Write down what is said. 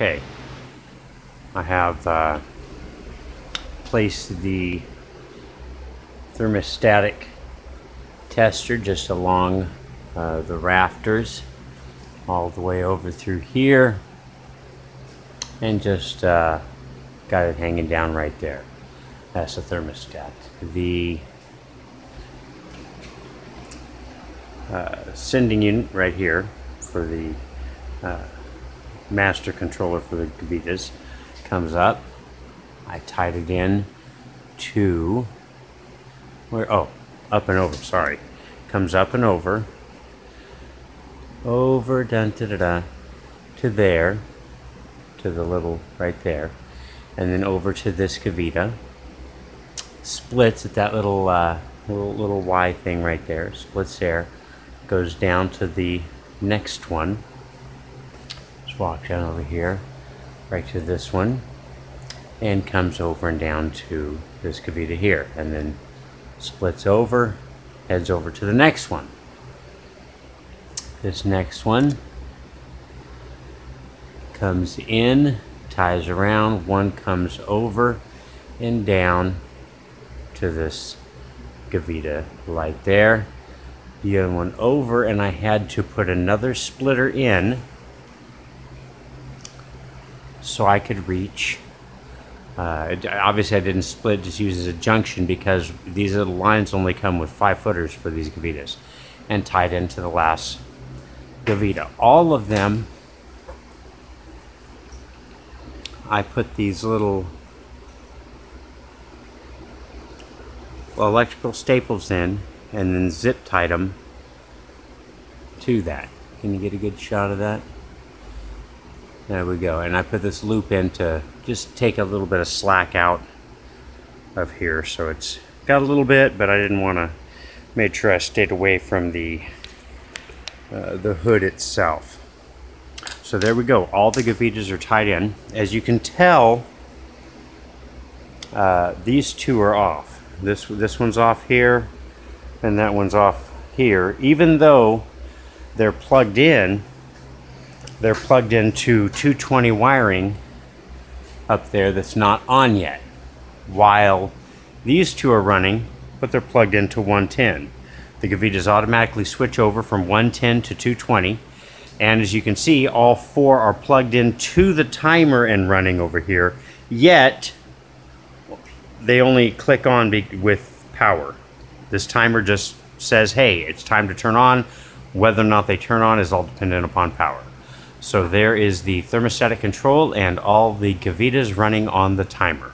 Okay, I have placed the thermostatic tester just along the rafters all the way over through here, and just got it hanging down right there. That's the thermostat. The sending unit right here for the master controller for the Gavitas comes up. I tied it in to where? Oh, up and over. Sorry, comes up and over, dun da da da, to there, to the little right there, and then over to this Gavita. Splits at that little little Y thing right there. Splits there, goes down to the next one. Just walk down over here, right to this one, and comes over and down to this Gavita here, and then splits over, heads over to the next one. This next one comes in, ties around, one comes over and down to this Gavita light there, the other one over, and I had to put another splitter in so I could reach. Obviously I didn't split, just use as a junction, because these little lines only come with 5-footers for these Gavitas, and tied into the last Gavita. All of them, I put these little electrical staples in, and then zip tied them to that. Can you get a good shot of that? There we go. And I put this loop in to just take a little bit of slack out of here, so it's got a little bit, but I didn't want to. Made sure I stayed away from the hood itself. So there we go. All the Gavitas are tied in. As you can tell, these two are off. This one's off here, and that one's off here. Even though they're plugged in, they're plugged into 220 wiring up there that's not on yet, while these two are running, but they're plugged into 110. The Gavitas automatically switch over from 110 to 220, and as you can see, all four are plugged into the timer and running over here, yet they only click on with power. This timer just says, hey, it's time to turn on. Whether or not they turn on is all dependent upon power. So there is the thermostatic control and all the Gavitas running on the timer.